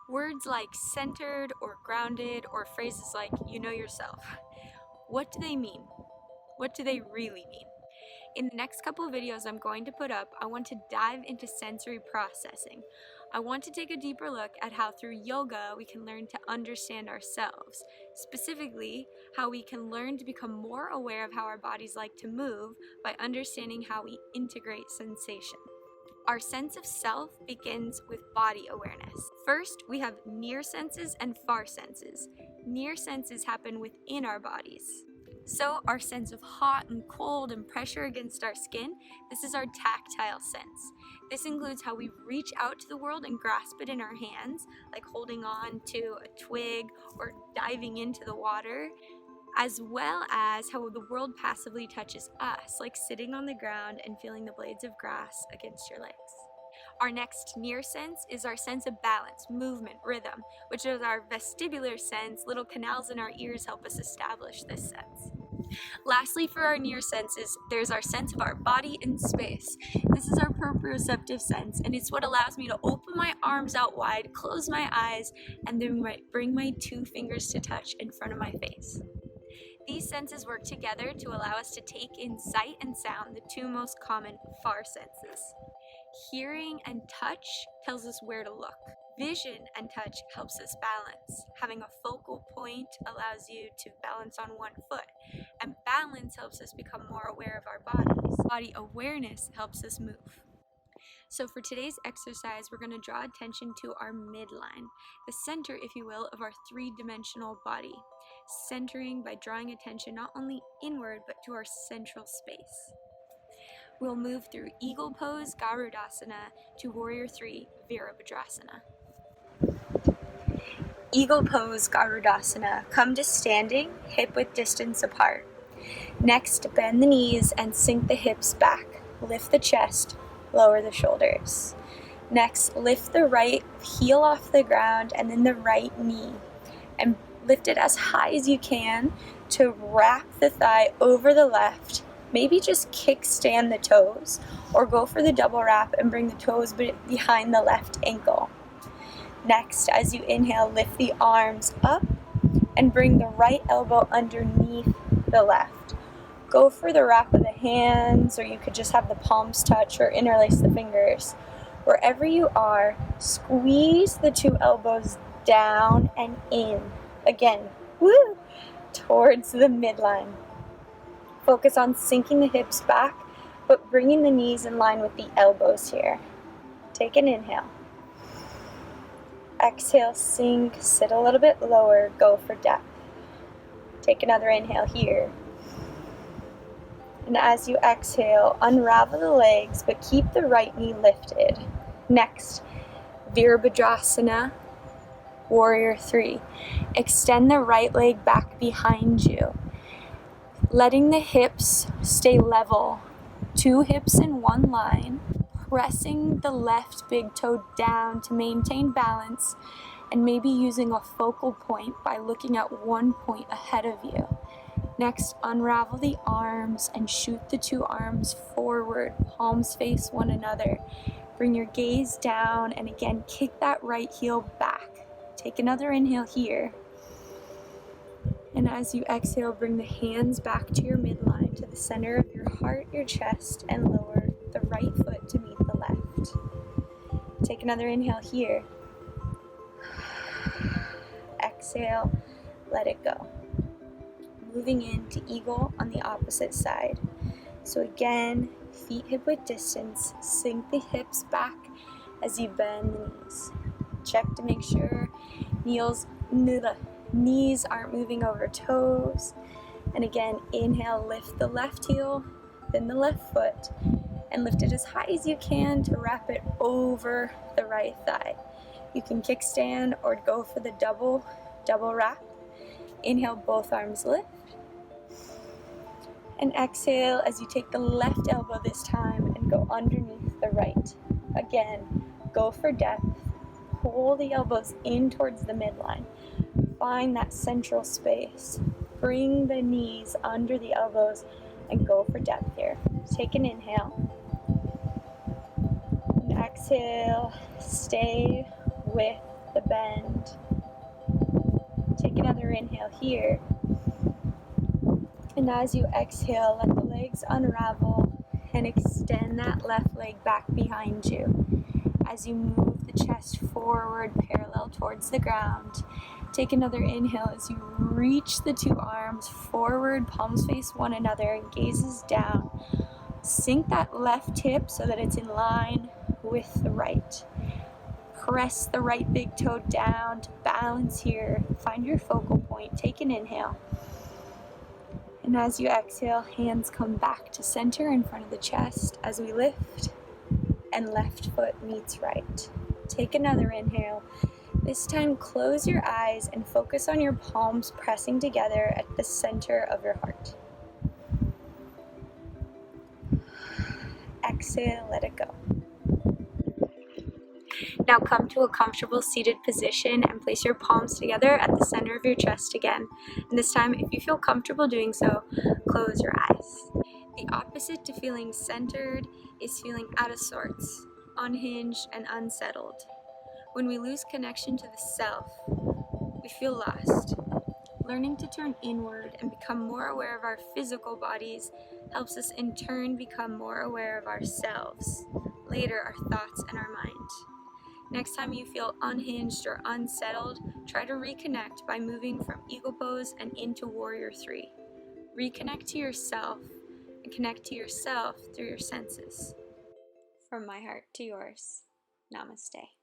Words like centered or grounded or phrases like you know yourself. What do they mean? What do they really mean? In the next couple of videos I'm going to put up, I want to dive into sensory processing. I want to take a deeper look at how through yoga we can learn to understand ourselves. Specifically, how we can learn to become more aware of how our bodies like to move by understanding how we integrate sensation. Our sense of self begins with body awareness. First, we have near senses and far senses. Near senses happen within our bodies. So our sense of hot and cold and pressure against our skin, this is our tactile sense. This includes how we reach out to the world and grasp it in our hands, like holding on to a twig or diving into the water, as well as how the world passively touches us, like sitting on the ground and feeling the blades of grass against your legs. Our next near sense is our sense of balance, movement, rhythm, which is our vestibular sense. Little canals in our ears help us establish this sense. Lastly, for our near senses, there's our sense of our body in space. This is our proprioceptive sense, and it's what allows me to open my arms out wide, close my eyes, and then bring my 2 fingers to touch in front of my face. These senses work together to allow us to take in sight and sound, the 2 most common far senses. Hearing and touch tells us where to look. Vision and touch helps us balance. Having a focal point allows you to balance on one foot, and balance helps us become more aware of our bodies. Body awareness helps us move. So for today's exercise, we're going to draw attention to our midline, the center, if you will, of our 3-dimensional body, centering by drawing attention not only inward, but to our central space. We'll move through Eagle Pose, Garudasana, to Warrior 3, Virabhadrasana. Eagle Pose, Garudasana. Come to standing, hip-width distance apart. Next, bend the knees and sink the hips back. Lift the chest, lower the shoulders. Next, lift the right heel off the ground and then the right knee. And lift it as high as you can to wrap the thigh over the left. Maybe just kickstand the toes, or go for the double wrap and bring the toes behind the left ankle. Next, as you inhale, lift the arms up and bring the right elbow underneath the left. Go for the wrap of the hands, or you could just have the palms touch or interlace the fingers. Wherever you are, squeeze the 2 elbows down and in. Again, woo, towards the midline. Focus on sinking the hips back, but bringing the knees in line with the elbows here. Take an inhale. Exhale, sink, sit a little bit lower, go for depth. Take another inhale here. And as you exhale, unravel the legs, but keep the right knee lifted. Next, Virabhadrasana, Warrior 3. Extend the right leg back behind you, letting the hips stay level. 2 hips in one line, pressing the left big toe down to maintain balance, and maybe using a focal point by looking at one point ahead of you. Next, unravel the arms and shoot the 2 arms forward, palms face one another. Bring your gaze down and again kick that right heel back. Take another inhale here. And as you exhale, bring the hands back to your midline, to the center of your heart, your chest, and lower the right foot to meet the left. Take another inhale here. Exhale, let it go. Moving into Eagle on the opposite side. So again, feet hip-width distance, sink the hips back as you bend the knees. Check to make sure knees aren't moving over toes. And again, inhale, lift the left heel, then the left foot, and lift it as high as you can to wrap it over the right thigh. You can kickstand or go for the double wrap. Inhale, both arms lift. And exhale as you take the left elbow this time and go underneath the right. Again, go for depth. Pull the elbows in towards the midline. Find that central space. Bring the knees under the elbows and go for depth here. Take an inhale. And exhale. Stay with the bend. Take another inhale here. And as you exhale, let the legs unravel and extend that left leg back behind you. As you move the chest forward, parallel towards the ground, take another inhale as you reach the two arms forward, palms face one another, and gazes down. Sink that left hip so that it's in line with the right. Press the right big toe down to balance here. Find your focal point. Take an inhale. And as you exhale, hands come back to center in front of the chest as we lift, and left foot meets right. Take another inhale. This time, close your eyes and focus on your palms pressing together at the center of your heart. Exhale, let it go. Now come to a comfortable seated position and place your palms together at the center of your chest again. And this time, if you feel comfortable doing so, close your eyes. The opposite to feeling centered is feeling out of sorts, unhinged, and unsettled. When we lose connection to the self, we feel lost. Learning to turn inward and become more aware of our physical bodies helps us in turn become more aware of ourselves, later our thoughts and our mind. Next time you feel unhinged or unsettled, try to reconnect by moving from Eagle Pose and into Warrior 3. Reconnect to yourself and connect to yourself through your senses. From my heart to yours, Namaste.